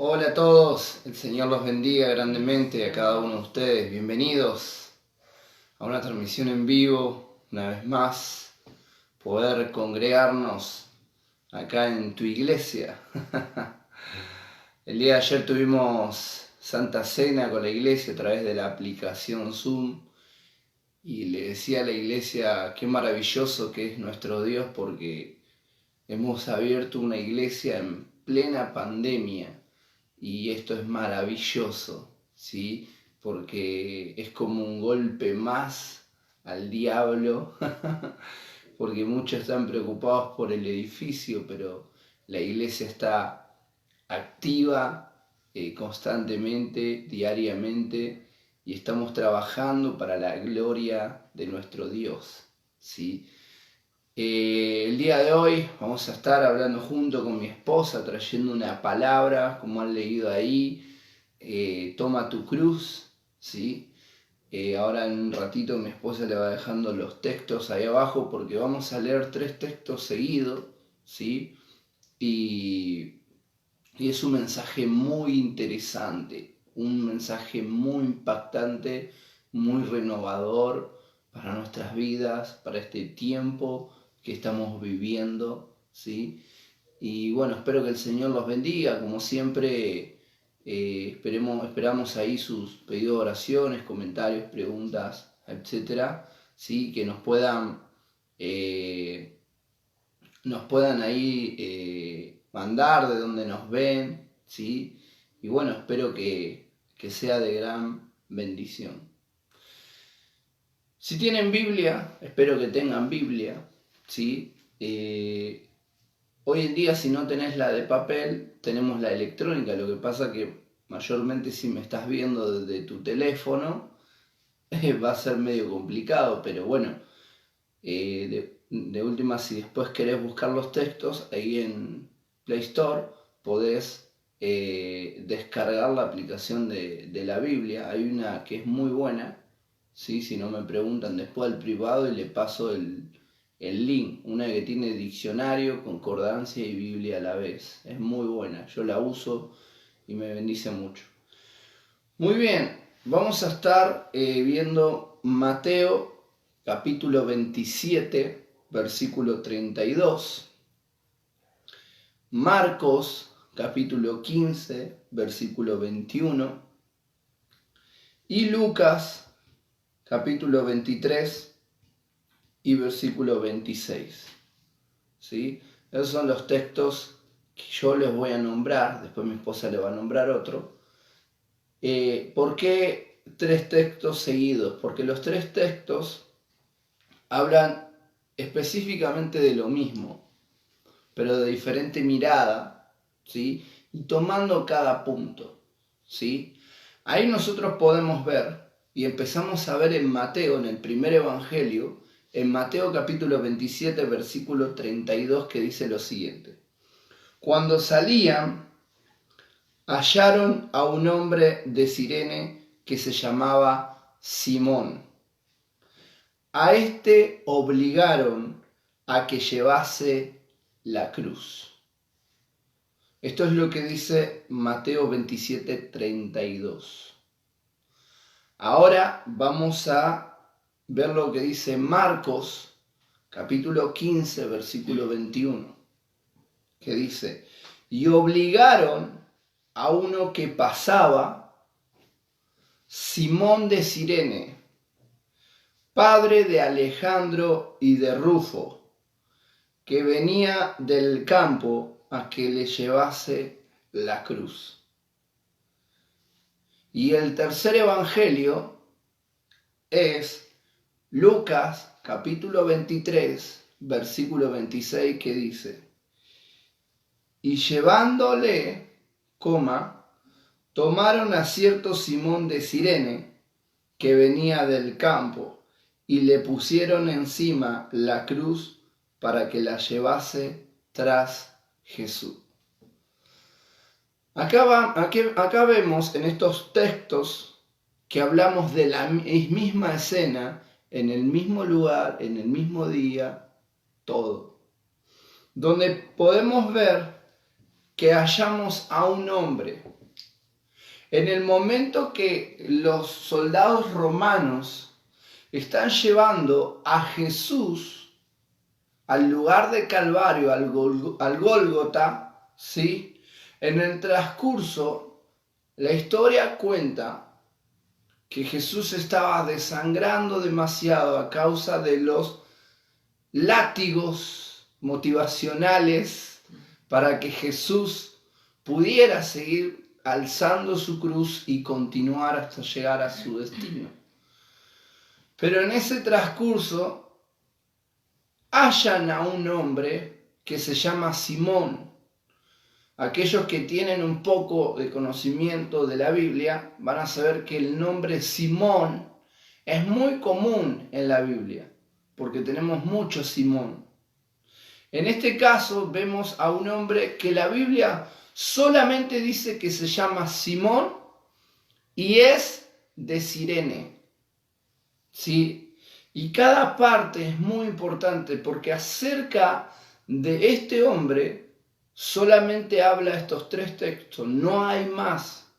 Hola a todos, el Señor los bendiga grandemente a cada uno de ustedes. Bienvenidos a una transmisión en vivo, una vez más, poder congregarnos acá en tu iglesia. El día de ayer tuvimos Santa Cena con la iglesia a través de la aplicación Zoom y le decía a la iglesia qué maravilloso que es nuestro Dios porque hemos abierto una iglesia en plena pandemia. Y esto es maravilloso, ¿sí? Porque es como un golpe más al diablo, porque muchos están preocupados por el edificio, pero la iglesia está activa constantemente, diariamente, y estamos trabajando para la gloria de nuestro Dios, ¿sí? El día de hoy vamos a estar hablando junto con mi esposa, trayendo una palabra, como han leído ahí, toma tu cruz, ¿sí? Ahora en un ratito mi esposa le va dejando los textos ahí abajo porque vamos a leer 3 textos seguidos, ¿sí? Y, y es un mensaje muy interesante, un mensaje muy impactante, muy renovador para nuestras vidas, para este tiempo que estamos viviendo, ¿sí? Y bueno, espero que el Señor los bendiga, como siempre, esperamos ahí sus pedidos de oraciones, comentarios, preguntas, etcétera, ¿sí? Que eh, nos puedan ahí mandar de donde nos ven, ¿sí? Y bueno, espero que sea de gran bendición. Si tienen Biblia, espero que tengan Biblia, ¿sí? Hoy en día si no tenés la de papel, tenemos la electrónica, lo que pasa que mayormente si me estás viendo desde tu teléfono, va a ser medio complicado, pero bueno, de última si después querés buscar los textos, ahí en Play Store podés descargar la aplicación de la Biblia. Hay una que es muy buena, ¿sí? Si no me preguntan después al privado y le paso el link, una que tiene diccionario, concordancia y Biblia a la vez. Es muy buena, yo la uso y me bendice mucho. Muy bien, vamos a estar viendo Mateo capítulo 27, versículo 32. Marcos capítulo 15, versículo 21. Y Lucas capítulo 23 y versículo 26. ¿Sí? Esos son los textos que yo les voy a nombrar, después mi esposa le va a nombrar otro. ¿Por qué 3 textos seguidos? Porque los 3 textos hablan específicamente de lo mismo, pero de diferente mirada, ¿sí? Y tomando cada punto, ¿sí? Ahí nosotros podemos ver, y empezamos a ver en Mateo, en el primer evangelio, en Mateo capítulo 27, versículo 32, que dice lo siguiente. Cuando salían, hallaron a un hombre de Cirene que se llamaba Simón. A este obligaron a que llevase la cruz. Esto es lo que dice Mateo 27, 32. Ahora vamos a ver lo que dice Marcos, capítulo 15, versículo 21, que dice, y obligaron a uno que pasaba, Simón de Cirene, padre de Alejandro y de Rufo, que venía del campo a que le llevase la cruz. Y el tercer evangelio es Lucas capítulo 23, versículo 26, que dice, y llevándole, tomaron a cierto Simón de Cirene, que venía del campo, y le pusieron encima la cruz para que la llevase tras Jesús. Acá vemos en estos textos que hablamos de la misma escena, en el mismo lugar, en el mismo día, todo. Donde podemos ver que hallamos a un hombre. En el momento que los soldados romanos están llevando a Jesús al lugar de Calvario, al Gólgota, ¿sí? En el transcurso, la historia cuenta que Jesús estaba desangrando demasiado a causa de los látigos motivacionales para que Jesús pudiera seguir alzando su cruz y continuar hasta llegar a su destino. Pero en ese transcurso hallan a un hombre que se llama Simón. Aquellos que tienen un poco de conocimiento de la Biblia van a saber que el nombre Simón es muy común en la Biblia, porque tenemos mucho Simón. En este caso vemos a un hombre que la Biblia solamente dice que se llama Simón y es de Cirene. ¿Sí? Y cada parte es muy importante porque acerca de este hombre solamente habla estos 3 textos, no hay más,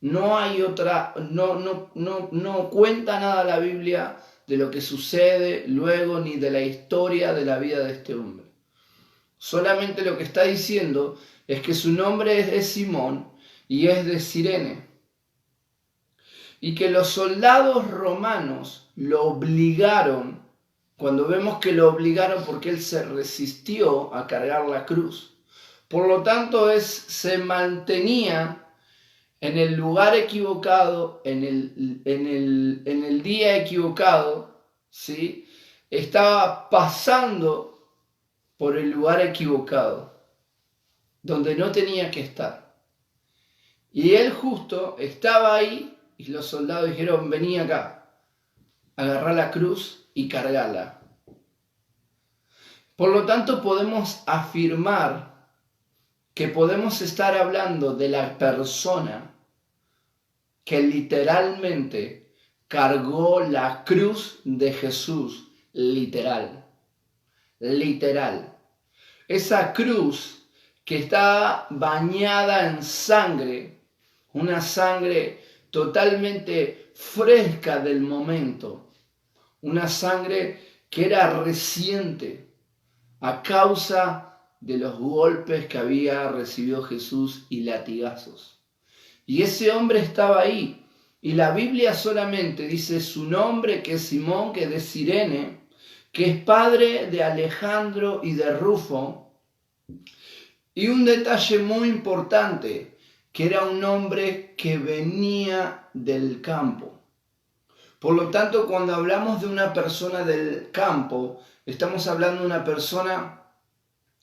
no hay otra, no cuenta nada la Biblia de lo que sucede luego ni de la historia de la vida de este hombre. Solamente lo que está diciendo es que su nombre es de Simón y es de Cirene. Y que los soldados romanos lo obligaron, cuando vemos que lo obligaron porque él se resistió a cargar la cruz. Por lo tanto, se mantenía en el lugar equivocado, en el día equivocado, ¿sí? Estaba pasando por el lugar equivocado, donde no tenía que estar. Y él justo estaba ahí y los soldados dijeron, vení acá, agarrá la cruz y cargala. Por lo tanto, podemos afirmar que podemos estar hablando de la persona que literalmente cargó la cruz de Jesús, literal. Esa cruz que está bañada en sangre, una sangre totalmente fresca del momento, una sangre que era reciente a causa de los golpes que había recibido Jesús y latigazos. Y ese hombre estaba ahí, y la Biblia solamente dice su nombre, que es Simón, que es de Cirene, que es padre de Alejandro y de Rufo, y un detalle muy importante, que era un hombre que venía del campo. Por lo tanto, cuando hablamos de una persona del campo, estamos hablando de una persona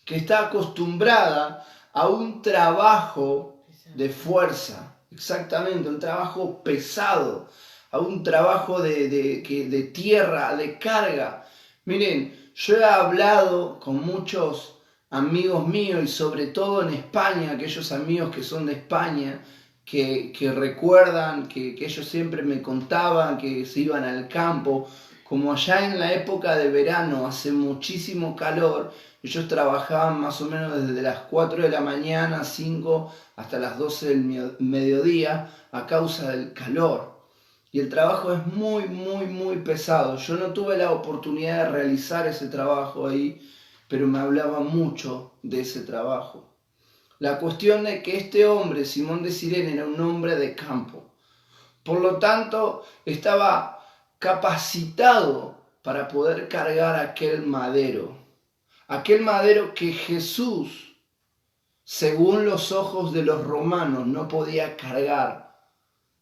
que está acostumbrada a un trabajo de fuerza, exactamente, un trabajo pesado, a un trabajo de tierra, de carga. Miren, yo he hablado con muchos amigos míos y sobre todo en España, aquellos amigos que son de España, que recuerdan que ellos siempre me contaban que se iban al campo, como allá en la época de verano hace muchísimo calor, ellos trabajaban más o menos desde las 4 de la mañana, 5, hasta las 12 del mediodía a causa del calor. Y el trabajo es muy, muy, muy pesado. Yo no tuve la oportunidad de realizar ese trabajo ahí, pero me hablaba mucho de ese trabajo. La cuestión es que este hombre, Simón de Cirene, era un hombre de campo. Por lo tanto, estaba capacitado para poder cargar aquel madero que Jesús, según los ojos de los romanos, no podía cargar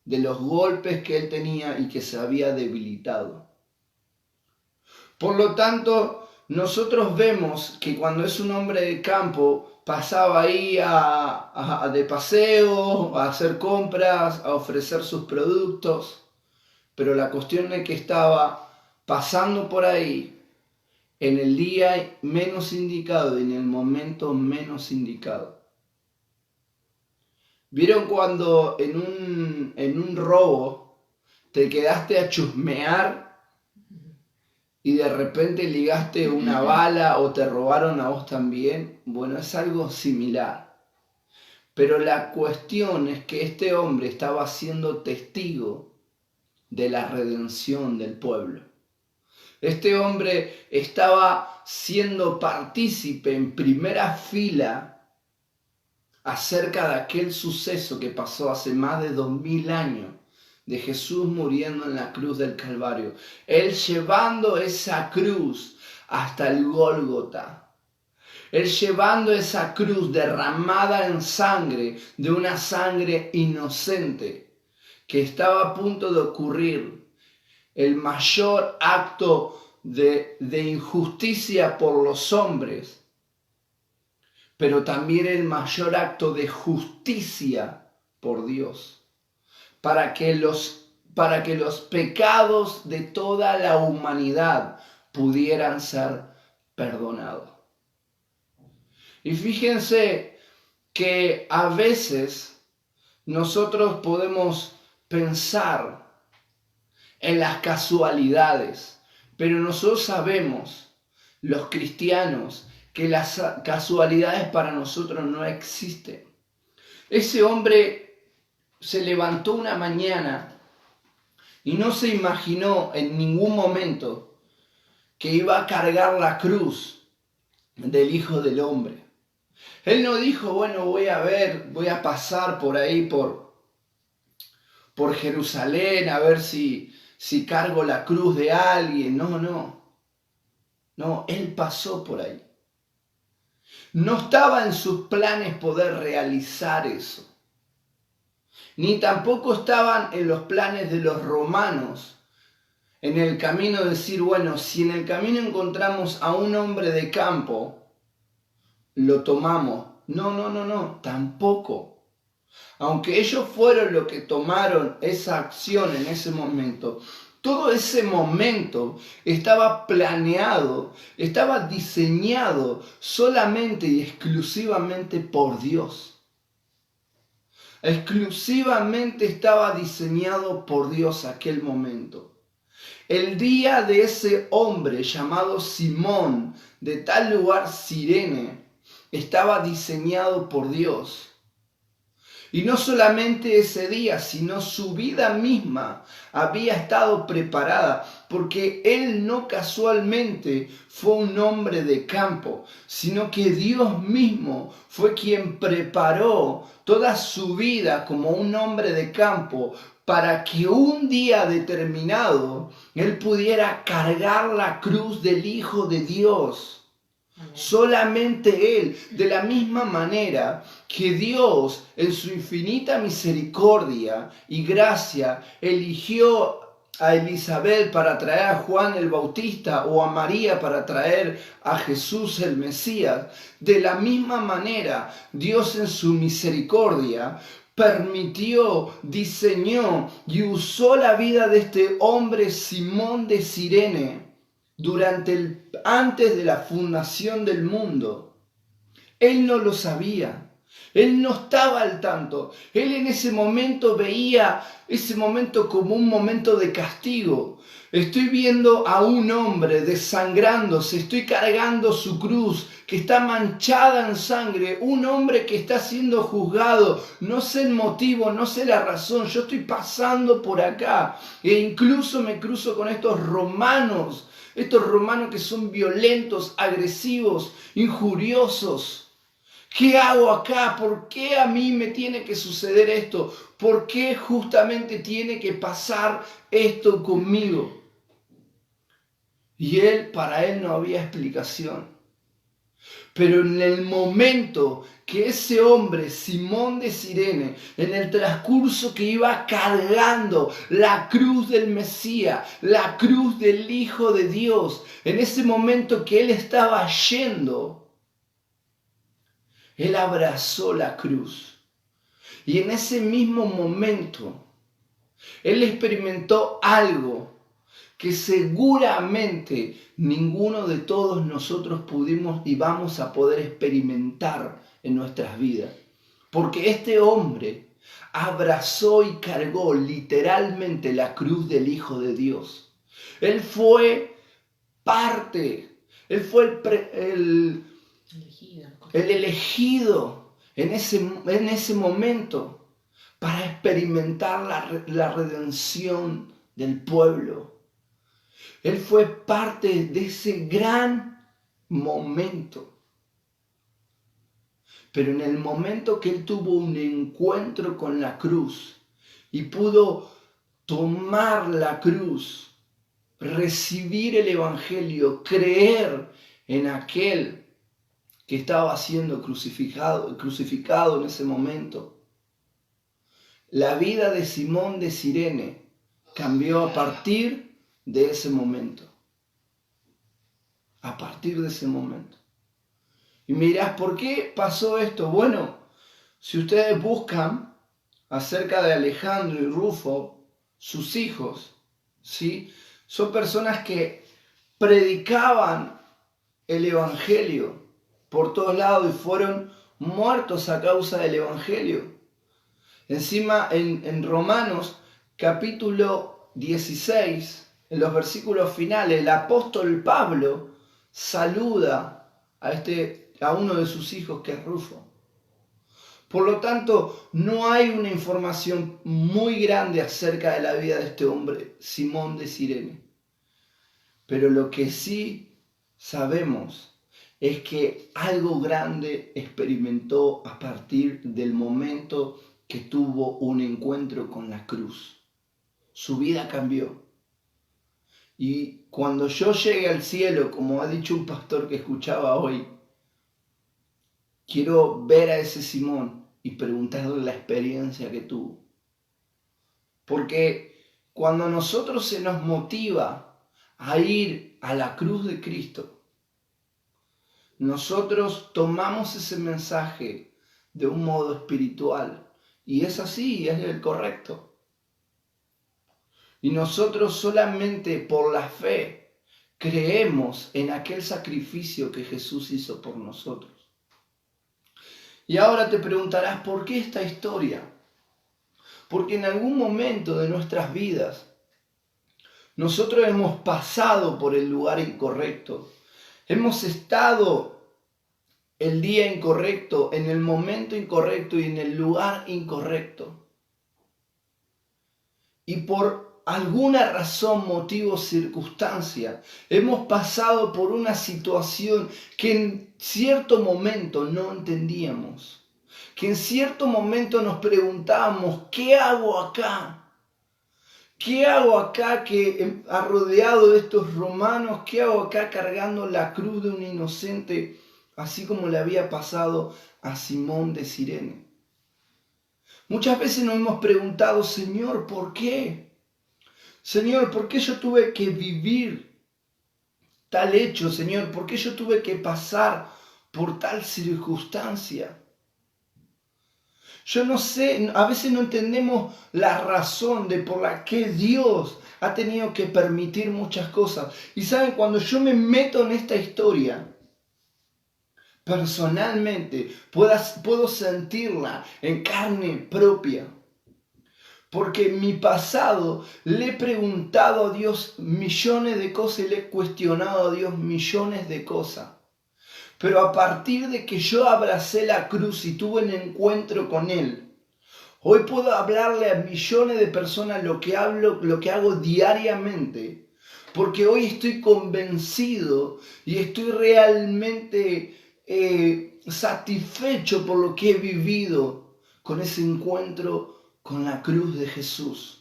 de los golpes que él tenía y que se había debilitado. Por lo tanto, nosotros vemos que cuando es un hombre de campo, pasaba ahí de paseo, a hacer compras, a ofrecer sus productos, pero la cuestión es que estaba pasando por ahí en el día menos indicado y en el momento menos indicado. ¿Vieron cuando en un robo te quedaste a chusmear y de repente ligaste una bala o te robaron a vos también? Bueno, es algo similar. Pero la cuestión es que este hombre estaba siendo testigo de la redención del pueblo. Este hombre estaba siendo partícipe en primera fila acerca de aquel suceso que pasó hace más de 2000 años, de Jesús muriendo en la cruz del Calvario. Él llevando esa cruz hasta el Gólgota. Él llevando esa cruz derramada en sangre, de una sangre inocente, que estaba a punto de ocurrir el mayor acto de injusticia por los hombres, pero también el mayor acto de justicia por Dios, para que los pecados de toda la humanidad pudieran ser perdonados. Y fíjense que a veces nosotros podemos pensar en las casualidades, pero nosotros sabemos, los cristianos, que las casualidades para nosotros no existen. Ese hombre se levantó una mañana y no se imaginó en ningún momento que iba a cargar la cruz del Hijo del Hombre. Él no dijo, bueno, voy a pasar por ahí, por Jerusalén, a ver si cargo la cruz de alguien. No, él pasó por ahí. No estaba en sus planes poder realizar eso. Ni tampoco estaban en los planes de los romanos, en el camino decir, bueno, si en el camino encontramos a un hombre de campo, lo tomamos. No, tampoco. Aunque ellos fueron los que tomaron esa acción en ese momento, todo ese momento estaba planeado, estaba diseñado solamente y exclusivamente por Dios. Exclusivamente estaba diseñado por Dios aquel momento. El día de ese hombre llamado Simón, de tal lugar Cirene, estaba diseñado por Dios. Y no solamente ese día, sino su vida misma había estado preparada, porque él no casualmente fue un hombre de campo, sino que Dios mismo fue quien preparó toda su vida como un hombre de campo para que un día determinado él pudiera cargar la cruz del Hijo de Dios. Solamente Él, de la misma manera que Dios en su infinita misericordia y gracia eligió a Elizabeth para traer a Juan el Bautista o a María para traer a Jesús el Mesías, de la misma manera Dios en su misericordia permitió, diseñó y usó la vida de este hombre Simón de Cirene antes de la fundación del mundo. Él no lo sabía. Él no estaba al tanto. Él en ese momento veía ese momento como un momento de castigo. Estoy viendo a un hombre desangrándose, estoy cargando su cruz que está manchada en sangre, un hombre que está siendo juzgado, no sé el motivo, no sé la razón, yo estoy pasando por acá e incluso me cruzo con estos romanos que son violentos, agresivos, injuriosos. ¿Qué hago acá? ¿Por qué a mí me tiene que suceder esto? ¿Por qué justamente tiene que pasar esto conmigo? Y para él no había explicación. Pero en el momento que ese hombre, Simón de Cirene, en el transcurso que iba cargando la cruz del Mesías, la cruz del Hijo de Dios, en ese momento que él estaba yendo, él abrazó la cruz. Y en ese mismo momento, él experimentó algo que seguramente ninguno de todos nosotros pudimos y vamos a poder experimentar en nuestras vidas. Porque este hombre abrazó y cargó literalmente la cruz del Hijo de Dios. Él fue parte, él fue el elegido, en ese momento para experimentar la redención del pueblo. Él fue parte de ese gran momento. Pero en el momento que él tuvo un encuentro con la cruz y pudo tomar la cruz, recibir el evangelio, creer en aquel que estaba siendo crucificado en ese momento, la vida de Simón de Cirene cambió a partir de ese momento. A partir de ese momento. Y me dirás, ¿por qué pasó esto? Bueno, si ustedes buscan acerca de Alejandro y Rufo, sus hijos, ¿sí? Son personas que predicaban el evangelio por todos lados y fueron muertos a causa del evangelio. Encima en Romanos capítulo 16, en los versículos finales, el apóstol Pablo saluda a uno de sus hijos que es Rufo. Por lo tanto, no hay una información muy grande acerca de la vida de este hombre, Simón de Cirene. Pero lo que sí sabemos es que algo grande experimentó a partir del momento que tuvo un encuentro con la cruz. Su vida cambió. Y cuando yo llegue al cielo, como ha dicho un pastor que escuchaba hoy, quiero ver a ese Simón y preguntarle la experiencia que tuvo. Porque cuando a nosotros se nos motiva a ir a la cruz de Cristo, nosotros tomamos ese mensaje de un modo espiritual. Y es así, es el correcto. Y nosotros solamente por la fe creemos en aquel sacrificio que Jesús hizo por nosotros. Y ahora te preguntarás, ¿por qué esta historia? Porque en algún momento de nuestras vidas nosotros hemos pasado por el lugar incorrecto. Hemos estado el día incorrecto, en el momento incorrecto y en el lugar incorrecto. Y por alguna razón, motivo, circunstancia, hemos pasado por una situación que en cierto momento no entendíamos. Que en cierto momento nos preguntábamos, ¿qué hago acá? ¿Qué hago acá que rodeado de estos romanos? ¿Qué hago acá cargando la cruz de un inocente? Así como le había pasado a Simón de Cirene. Muchas veces nos hemos preguntado, Señor, ¿por qué? Señor, ¿por qué yo tuve que vivir tal hecho, Señor? ¿Por qué yo tuve que pasar por tal circunstancia? Yo no sé, a veces no entendemos la razón de por la que Dios ha tenido que permitir muchas cosas. Y saben, cuando yo me meto en esta historia, personalmente puedo sentirla en carne propia. Porque en mi pasado le he preguntado a Dios millones de cosas y le he cuestionado a Dios millones de cosas. Pero a partir de que yo abracé la cruz y tuve un encuentro con Él, hoy puedo hablarle a millones de personas lo que hago diariamente. Porque hoy estoy convencido y estoy realmente satisfecho por lo que he vivido con ese encuentro con la cruz de Jesús,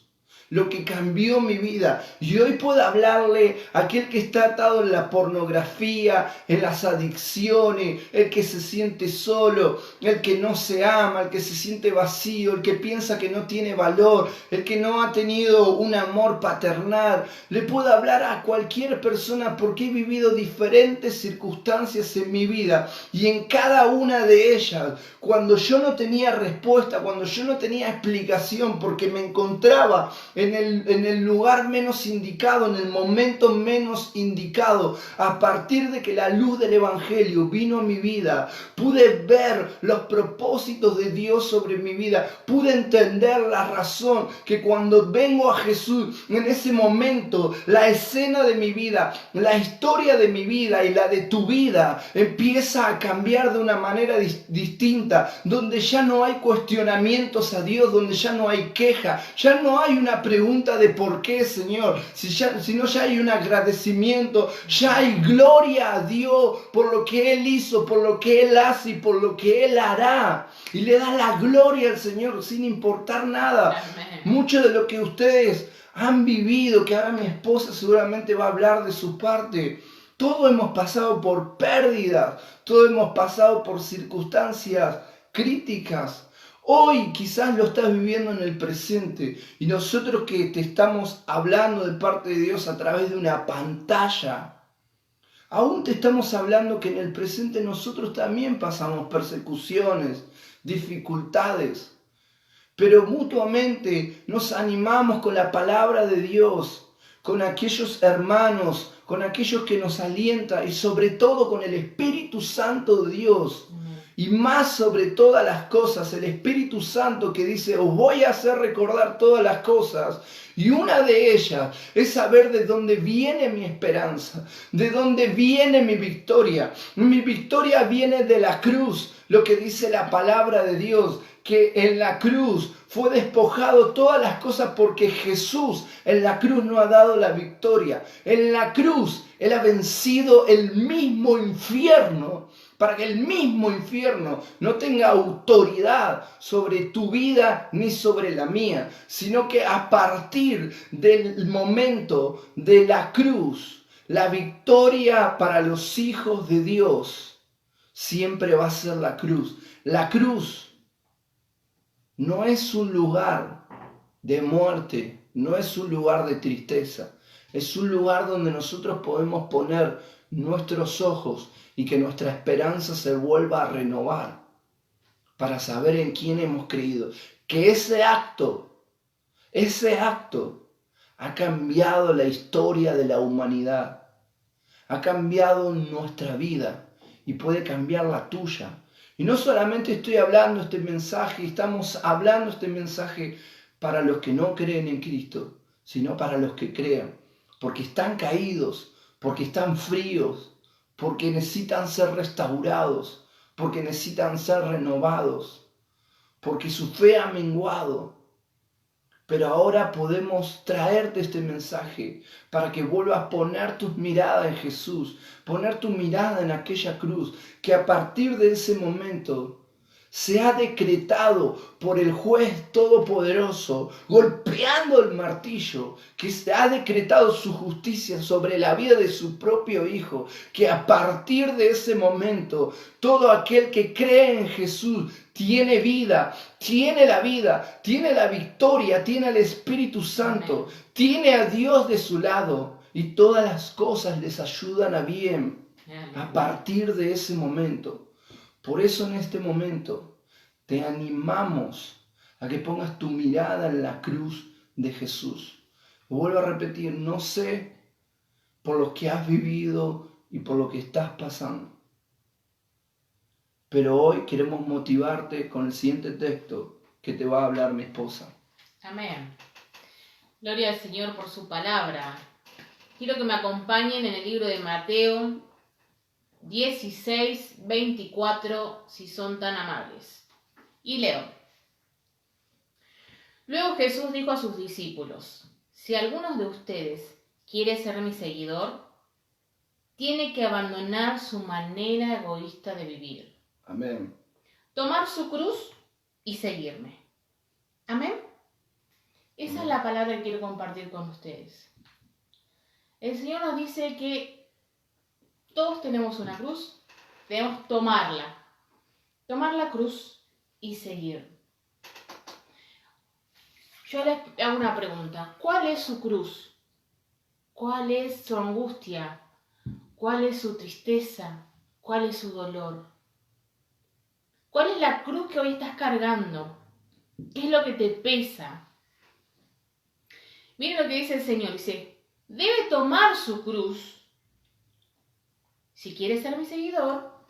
lo que cambió mi vida. Y hoy puedo hablarle a aquel que está atado en la pornografía, en las adicciones, el que se siente solo, el que no se ama, el que se siente vacío, el que piensa que no tiene valor, el que no ha tenido un amor paternal. Le puedo hablar a cualquier persona porque he vivido diferentes circunstancias en mi vida y en cada una de ellas, cuando yo no tenía respuesta, cuando yo no tenía explicación porque me encontraba en el lugar menos indicado, en el momento menos indicado. A partir de que la luz del Evangelio vino a mi vida, pude ver los propósitos de Dios sobre mi vida. Pude entender la razón que cuando vengo a Jesús, en ese momento, la escena de mi vida, la historia de mi vida y la de tu vida empieza a cambiar de una manera distinta, donde ya no hay cuestionamientos a Dios, donde ya no hay queja, ya no hay una pregunta de por qué, Señor, sino ya hay un agradecimiento, ya hay gloria a Dios por lo que Él hizo, por lo que Él hace y por lo que Él hará. Y le da la gloria al Señor sin importar nada. Amén. Mucho de lo que ustedes han vivido, que ahora mi esposa seguramente va a hablar de su parte, todos hemos pasado por pérdidas, todos hemos pasado por circunstancias críticas. Hoy quizás lo estás viviendo en el presente y nosotros que te estamos hablando de parte de Dios a través de una pantalla, aún te estamos hablando que en el presente nosotros también pasamos persecuciones, dificultades, pero mutuamente nos animamos con la palabra de Dios, con aquellos hermanos, con aquellos que nos alientan y sobre todo con el Espíritu Santo de Dios. Y más sobre todas las cosas, el Espíritu Santo que dice, os voy a hacer recordar todas las cosas. Y una de ellas es saber de dónde viene mi esperanza, de dónde viene mi victoria. Mi victoria viene de la cruz, lo que dice la palabra de Dios, que en la cruz fue despojado todas las cosas porque Jesús en la cruz no ha dado la victoria. En la cruz Él ha vencido el mismo infierno, para que el mismo infierno no tenga autoridad sobre tu vida ni sobre la mía, sino que a partir del momento de la cruz, la victoria para los hijos de Dios siempre va a ser la cruz. La cruz no es un lugar de muerte, no es un lugar de tristeza, es un lugar donde nosotros podemos poner nuestros ojos y que nuestra esperanza se vuelva a renovar para saber en quién hemos creído. Que ese acto ha cambiado la historia de la humanidad, ha cambiado nuestra vida y puede cambiar la tuya. Y no solamente estoy hablando este mensaje, estamos hablando este mensaje para los que no creen en Cristo, sino para los que crean, porque están caídos, porque están fríos, porque necesitan ser restaurados, porque necesitan ser renovados, porque su fe ha menguado. Pero ahora podemos traerte este mensaje para que vuelvas a poner tus miradas en Jesús, poner tu mirada en aquella cruz, que a partir de ese momento se ha decretado por el juez todopoderoso, golpeando el martillo, que se ha decretado su justicia sobre la vida de su propio Hijo, que a partir de ese momento todo aquel que cree en Jesús tiene vida, tiene la vida, tiene la victoria, tiene al Espíritu Santo, Amén. Tiene a Dios de su lado y todas las cosas les ayudan a bien. Amén. A partir de ese momento. Por eso en este momento te animamos a que pongas tu mirada en la cruz de Jesús. Vuelvo a repetir, no sé por lo que has vivido y por lo que estás pasando, pero hoy queremos motivarte con el siguiente texto que te va a hablar mi esposa. Amén. Gloria al Señor por su palabra. Quiero que me acompañen en el libro de Mateo 16, 24, si son tan amables. Y leo. Luego Jesús dijo a sus discípulos, si alguno de ustedes quiere ser mi seguidor, tiene que abandonar su manera egoísta de vivir. Amén. Tomar su cruz y seguirme. Amén. Esa es la palabra que quiero compartir con ustedes. El Señor nos dice que todos tenemos una cruz, debemos tomarla. Tomar la cruz y seguir. Yo les hago una pregunta. ¿Cuál es su cruz? ¿Cuál es su angustia? ¿Cuál es su tristeza? ¿Cuál es su dolor? ¿Cuál es la cruz que hoy estás cargando? ¿Qué es lo que te pesa? Miren lo que dice el Señor. Dice, debe tomar su cruz, si quiere ser mi seguidor,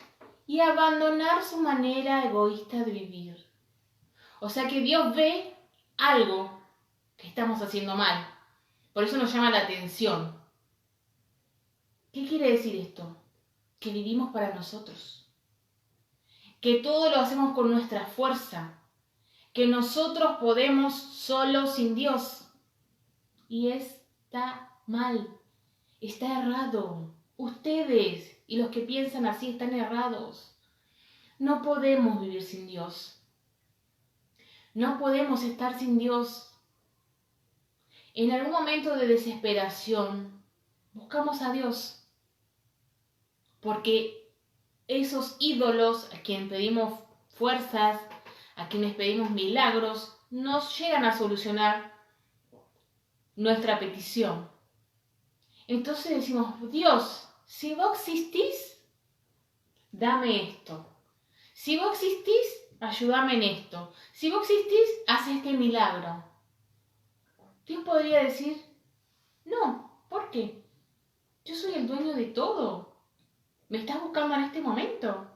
y abandonar su manera egoísta de vivir. O sea que Dios ve algo que estamos haciendo mal. Por eso nos llama la atención. ¿Qué quiere decir esto? Que vivimos para nosotros. Que todo lo hacemos con nuestra fuerza. Que nosotros podemos solo sin Dios. Y está mal. Está errado. Ustedes y los que piensan así están errados. No podemos vivir sin Dios. No podemos estar sin Dios. En algún momento de desesperación, buscamos a Dios. Porque esos ídolos a quienes pedimos fuerzas, a quienes pedimos milagros, nos llegan a solucionar nuestra petición. Entonces decimos, Dios, si vos existís, dame esto. Si vos existís, ayúdame en esto. Si vos existís, haz este milagro. Dios podría decir, no, ¿por qué? Yo soy el dueño de todo. ¿Me estás buscando en este momento?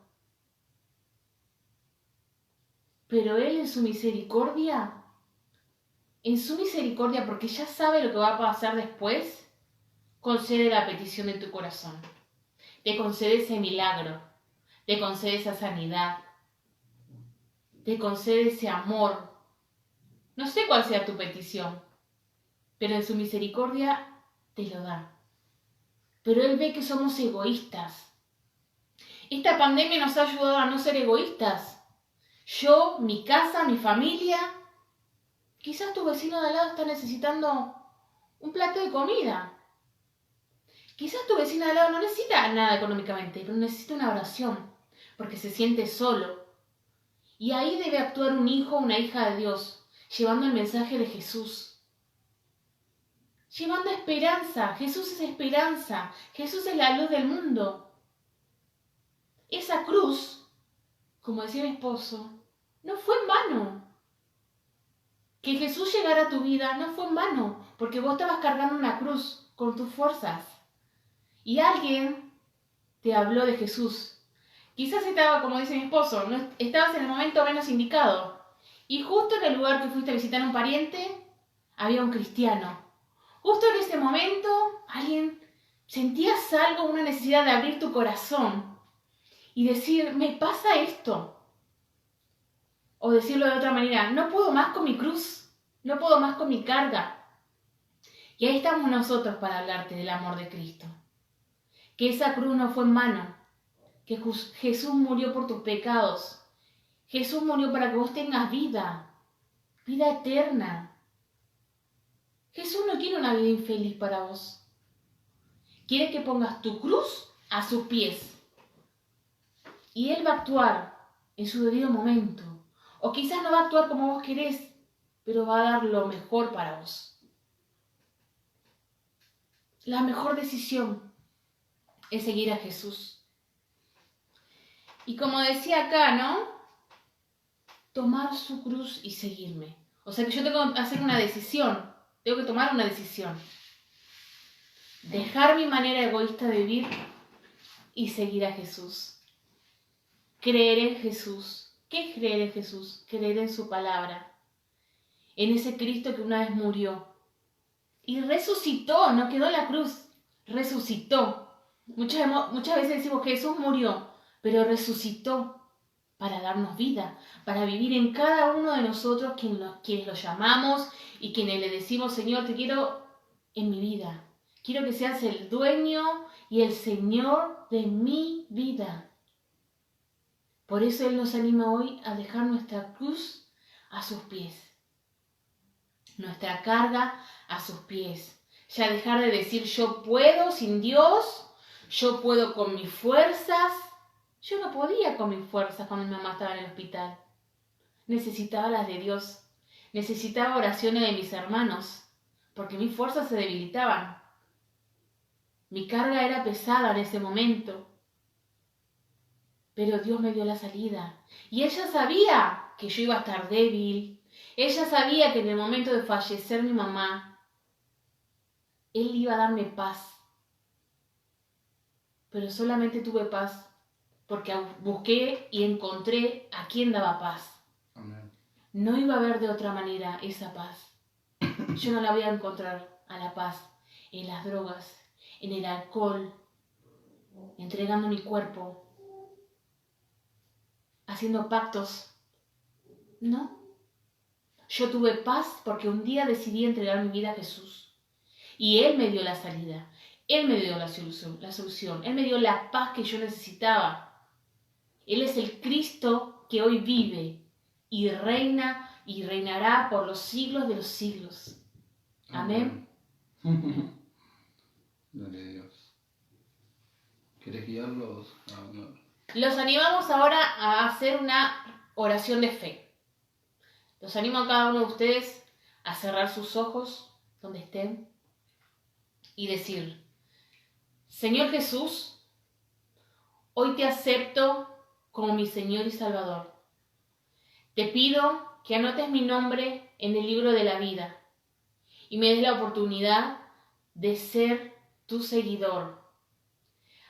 Pero Él en su misericordia, porque ya sabe lo que va a pasar después, concede la petición de tu corazón. Te concede ese milagro, te concede esa sanidad, te concede ese amor. No sé cuál sea tu petición, pero en su misericordia te lo da. Pero Él ve que somos egoístas. Esta pandemia nos ha ayudado a no ser egoístas. Yo, mi casa, mi familia. Quizás tu vecino de al lado está necesitando un plato de comida. Quizás tu vecino de al lado no necesita nada económicamente, pero necesita una oración, porque se siente solo. Y ahí debe actuar un hijo o una hija de Dios, llevando el mensaje de Jesús. Llevando esperanza. Jesús es esperanza. Jesús es la luz del mundo. Esa cruz, como decía mi esposo, no fue en vano. Que Jesús llegara a tu vida no fue en vano, porque vos estabas cargando una cruz con tus fuerzas. Y alguien te habló de Jesús. Quizás estaba, como dice mi esposo, no estabas en el momento menos indicado. Y justo en el lugar que fuiste a visitar a un pariente, había un cristiano. Justo en ese momento, sentías algo, una necesidad de abrir tu corazón y decir, me pasa esto. O decirlo de otra manera, no puedo más con mi cruz, no puedo más con mi carga. Y ahí estamos nosotros para hablarte del amor de Cristo. Que esa cruz no fue en vano, que Jesús murió por tus pecados. Jesús murió para que vos tengas vida, vida eterna. Jesús no quiere una vida infeliz para vos. Quiere que pongas tu cruz a sus pies. Y Él va a actuar en su debido momento. O quizás no va a actuar como vos querés, pero va a dar lo mejor para vos. La mejor decisión es seguir a Jesús. Y como decía acá, ¿no? Tomar su cruz y seguirme. O sea que yo tengo que hacer una decisión. Tengo que tomar una decisión. Dejar mi manera egoísta de vivir y seguir a Jesús. Creer en Jesús. ¿Qué es creer en Jesús? Creer en su palabra. En ese Cristo que una vez murió. Y resucitó, no quedó en la cruz. Resucitó. Muchas veces decimos que Jesús murió, pero resucitó para darnos vida, para vivir en cada uno de nosotros quienes lo llamamos y quienes le decimos, Señor, te quiero en mi vida. Quiero que seas el dueño y el Señor de mi vida. Por eso Él nos anima hoy a dejar nuestra cruz a sus pies. Nuestra carga a sus pies. Ya dejar de decir yo puedo sin Dios, yo puedo con mis fuerzas. Yo no podía con mis fuerzas cuando mi mamá estaba en el hospital. Necesitaba las de Dios. Necesitaba oraciones de mis hermanos, porque mis fuerzas se debilitaban. Mi carga era pesada en ese momento. Pero Dios me dio la salida. Y ella sabía que yo iba a estar débil. Ella sabía que en el momento de fallecer mi mamá, Él iba a darme paz. Pero solamente tuve paz porque busqué y encontré a quien daba paz. Amén. No iba a haber de otra manera esa paz. Yo no la voy a encontrar a la paz en las drogas, en el alcohol, entregando mi cuerpo, haciendo pactos. No. Yo tuve paz porque un día decidí entregar mi vida a Jesús. Y Él me dio la salida. Él me dio la solución. Él me dio la paz que yo necesitaba. Él es el Cristo que hoy vive y reina y reinará por los siglos de los siglos. Amén. Gloria a Dios. ¿Querés guiarlos? No. Los animamos ahora a hacer una oración de fe. Los animo a cada uno de ustedes a cerrar sus ojos donde estén y decir: Señor Jesús, hoy te acepto como mi Señor y Salvador. Te pido que anotes mi nombre en el libro de la vida y me des la oportunidad de ser tu seguidor.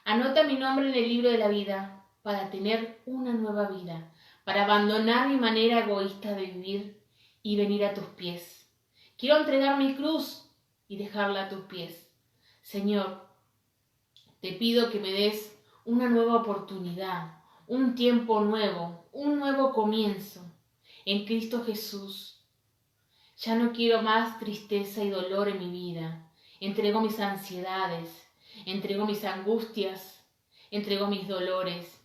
Anota mi nombre en el libro de la vida para tener una nueva vida, para abandonar mi manera egoísta de vivir y venir a tus pies. Quiero entregar mi cruz y dejarla a tus pies. Señor, te pido que me des una nueva oportunidad, un tiempo nuevo, un nuevo comienzo en Cristo Jesús. Ya no quiero más tristeza y dolor en mi vida. Entrego mis ansiedades, entrego mis angustias, entrego mis dolores,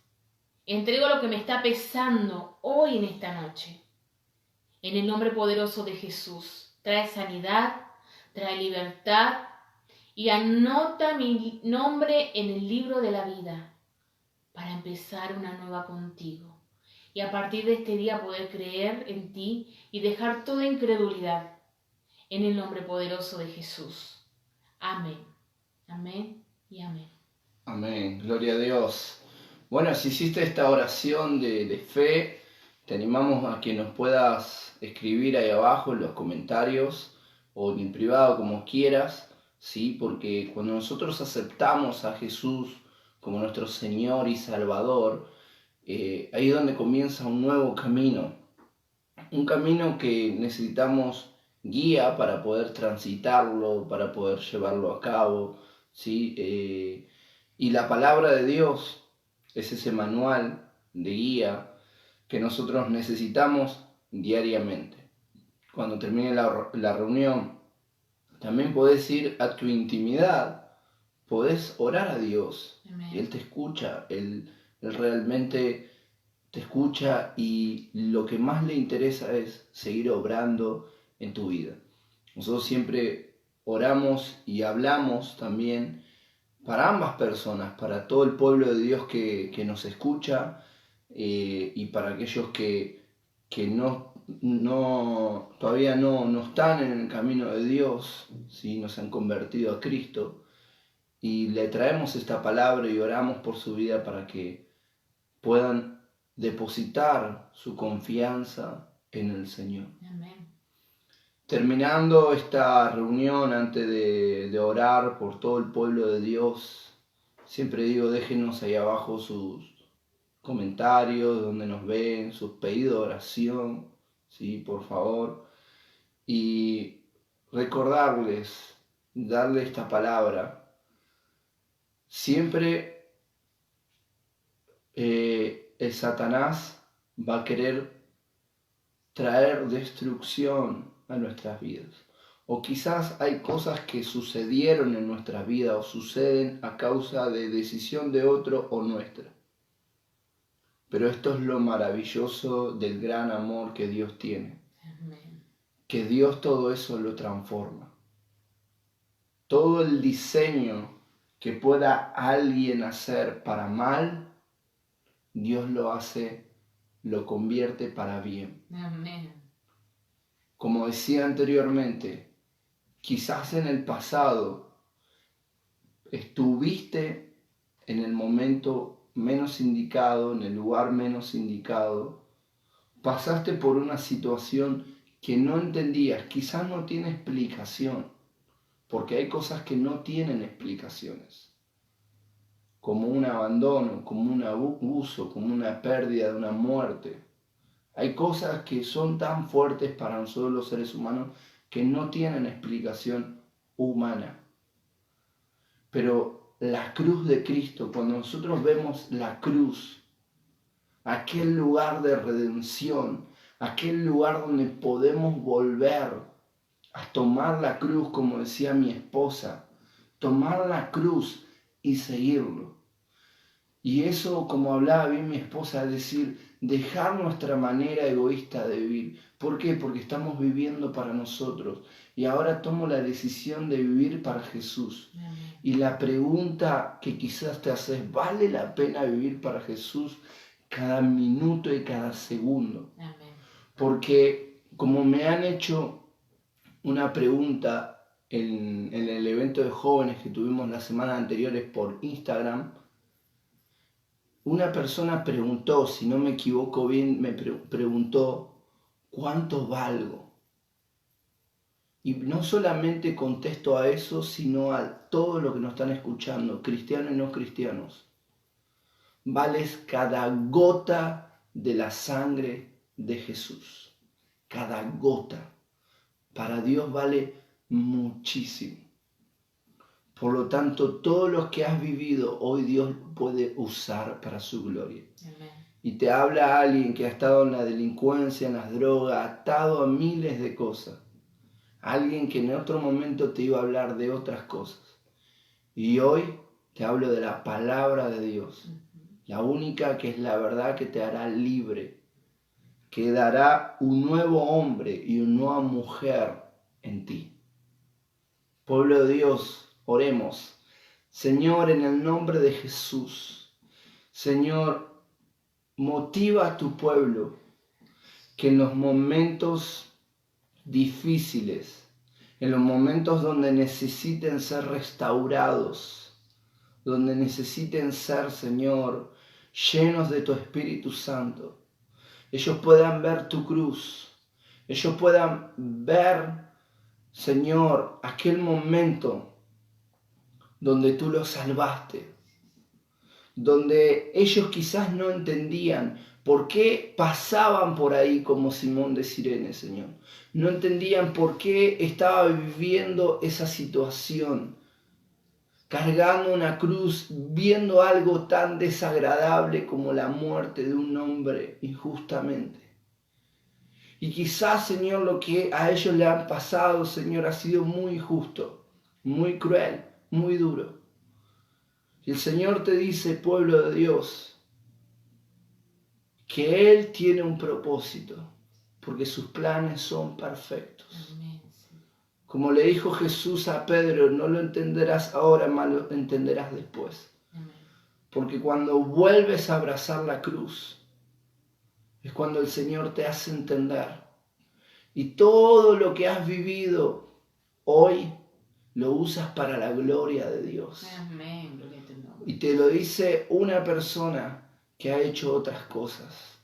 entrego lo que me está pesando hoy en esta noche. En el nombre poderoso de Jesús, trae sanidad, trae libertad y anota mi nombre en el libro de la vida para empezar una nueva contigo. Y a partir de este día poder creer en ti y dejar toda incredulidad. En el nombre poderoso de Jesús. Amén. Amén y amén. Amén. Gloria a Dios. Bueno, si hiciste esta oración de fe, te animamos a que nos puedas escribir ahí abajo en los comentarios o en privado, como quieras, ¿sí? Porque cuando nosotros aceptamos a Jesús como nuestro Señor y Salvador, ahí es donde comienza un nuevo camino. Un camino que necesitamos guía para poder transitarlo, para poder llevarlo a cabo, ¿sí? Y la palabra de Dios es ese manual de guía que nosotros necesitamos diariamente. Cuando termine la reunión, también podés ir a tu intimidad, podés orar a Dios. Amén. Y Él te escucha, Él realmente te escucha y lo que más le interesa es seguir obrando en tu vida. Nosotros siempre oramos y hablamos también para ambas personas, para todo el pueblo de Dios que nos escucha y para aquellos que todavía no están en el camino de Dios, ¿sí? No se han convertido a Cristo, y le traemos esta palabra y oramos por su vida para que puedan depositar su confianza en el Señor. Amén. Terminando esta reunión, antes de orar por todo el pueblo de Dios, siempre digo, déjenos ahí abajo sus comentarios, donde nos ven, sus pedidos de oración, ¿sí? Por favor. Y recordarles, darle esta palabra. Siempre el Satanás va a querer traer destrucción a nuestras vidas. O quizás hay cosas que sucedieron en nuestras vidas o suceden a causa de decisión de otro o nuestra. Pero esto es lo maravilloso del gran amor que Dios tiene. Amén. Que Dios todo eso lo transforma. Todo el diseño que pueda alguien hacer para mal, Dios lo hace, lo convierte para bien. Amén. Como decía anteriormente, quizás en el pasado estuviste en el momento menos indicado, en el lugar menos indicado, pasaste por una situación que no entendías, quizás no tiene explicación, porque hay cosas que no tienen explicaciones, como un abandono, como un abuso, como una pérdida de una muerte. Hay cosas que son tan fuertes para nosotros los seres humanos que no tienen explicación humana. Pero la cruz de Cristo, cuando nosotros vemos la cruz, aquel lugar de redención, aquel lugar donde podemos volver a tomar la cruz, como decía mi esposa, tomar la cruz y seguirlo. Y eso, como hablaba bien mi esposa, es decir, dejar nuestra manera egoísta de vivir. ¿Por qué? Porque estamos viviendo para nosotros. Y ahora tomo la decisión de vivir para Jesús. Amén. Y la pregunta que quizás te haces, ¿vale la pena vivir para Jesús cada minuto y cada segundo? Amén. Porque como me han hecho una pregunta en el evento de jóvenes que tuvimos las semanas anteriores por Instagram, una persona preguntó, si no me equivoco bien, me preguntó, ¿cuánto valgo? Y no solamente contesto a eso, sino a todo lo que nos están escuchando, cristianos y no cristianos. Vales cada gota de la sangre de Jesús. Cada gota. Para Dios vale muchísimo. Por lo tanto, todo lo que has vivido, hoy Dios puede usar para su gloria. Amén. Y te habla alguien que ha estado en la delincuencia, en las drogas, atado a miles de cosas. Alguien que en otro momento te iba a hablar de otras cosas. Y hoy te hablo de la palabra de Dios. La única que es la verdad que te hará libre. Que dará un nuevo hombre y una nueva mujer en ti. Pueblo de Dios, oremos. Señor, en el nombre de Jesús, Señor, motiva a tu pueblo que en los momentos difíciles, en los momentos donde necesiten ser restaurados, donde necesiten ser, Señor, llenos de tu Espíritu Santo, ellos puedan ver tu cruz, ellos puedan ver, Señor, aquel momento donde tú los salvaste, donde ellos quizás no entendían por qué pasaban por ahí como Simón de Cirene, Señor. No entendían por qué estaba viviendo esa situación, cargando una cruz, viendo algo tan desagradable como la muerte de un hombre injustamente. Y quizás, Señor, lo que a ellos le han pasado, Señor, ha sido muy injusto, muy cruel, muy duro. Y el Señor te dice, pueblo de Dios, que Él tiene un propósito, porque sus planes son perfectos. Amén. Como le dijo Jesús a Pedro, no lo entenderás ahora, mas lo entenderás después. Amén. Porque cuando vuelves a abrazar la cruz, es cuando el Señor te hace entender. Y todo lo que has vivido hoy, lo usas para la gloria de Dios. Amén. Gloria a tu nombre. Y te lo dice una persona que ha hecho otras cosas.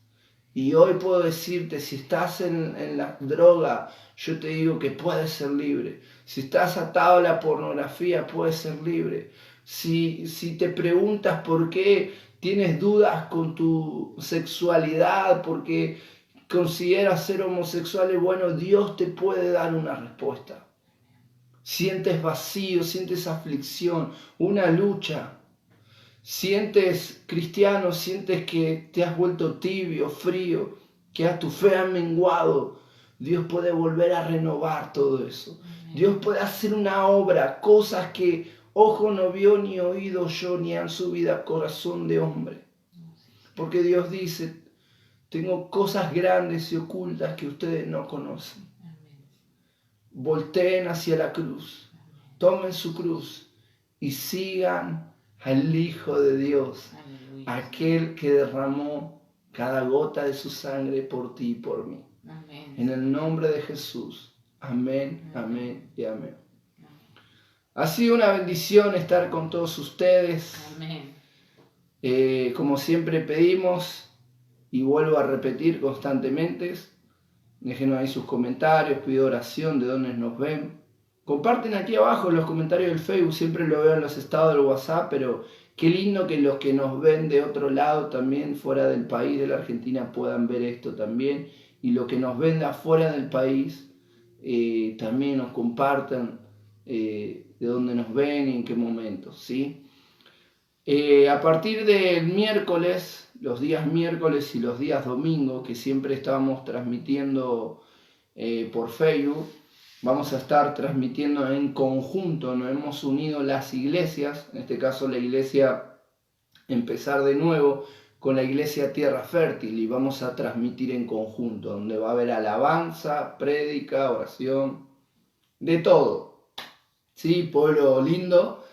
Y hoy puedo decirte, si estás en la droga, yo te digo que puedes ser libre. Si estás atado a la pornografía, puedes ser libre. Si te preguntas por qué tienes dudas con tu sexualidad, porque consideras ser homosexual, bueno, Dios te puede dar una respuesta. Sientes vacío, sientes aflicción, una lucha. Sientes, cristiano, sientes que te has vuelto tibio, frío, que a tu fe ha menguado. Dios puede volver a renovar todo eso. Amén. Dios puede hacer una obra, cosas que ojo no vio, ni oído oyó, ni han subido a corazón de hombre. Porque Dios dice, tengo cosas grandes y ocultas que ustedes no conocen. Amén. Volteen hacia la cruz, tomen su cruz y sigan al Hijo de Dios, Aleluya. aquel que derramó cada gota de su sangre por ti y por mí. Amén. En el nombre de Jesús. Amén, amén y amén. Ha sido una bendición estar con todos ustedes. Amén. Como siempre pedimos, y vuelvo a repetir constantemente, déjenos ahí sus comentarios, pido oración de dónde nos ven. Comparten aquí abajo en los comentarios del Facebook, siempre lo veo en los estados del WhatsApp, pero qué lindo que los que nos ven de otro lado también, fuera del país, de la Argentina, puedan ver esto también. Y los que nos ven de afuera del país también nos compartan de dónde nos ven y en qué momentos, ¿sí? A partir del miércoles, los días miércoles y los días domingo, que siempre estábamos transmitiendo por Facebook, vamos a estar transmitiendo en conjunto. Nos hemos unido las iglesias, en este caso la iglesia Empezar de Nuevo con la iglesia Tierra Fértil, y vamos a transmitir en conjunto, donde va a haber alabanza, prédica, oración, de todo, ¿sí? Pueblo lindo.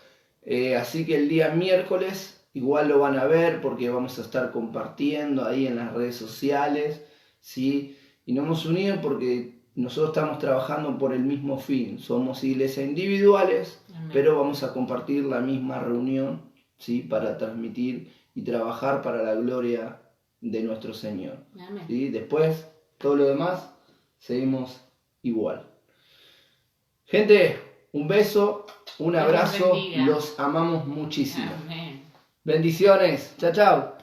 Así que el día miércoles igual lo van a ver, porque vamos a estar compartiendo ahí en las redes sociales, ¿sí? Y nos hemos unido porque nosotros estamos trabajando por el mismo fin. Somos iglesias individuales, amén, pero vamos a compartir la misma reunión, ¿sí? Para transmitir y trabajar para la gloria de nuestro Señor, ¿sí? Después, todo lo demás, seguimos igual. Gente, un beso, un abrazo, los amamos muchísimo. Amén. Bendiciones, chao, chao.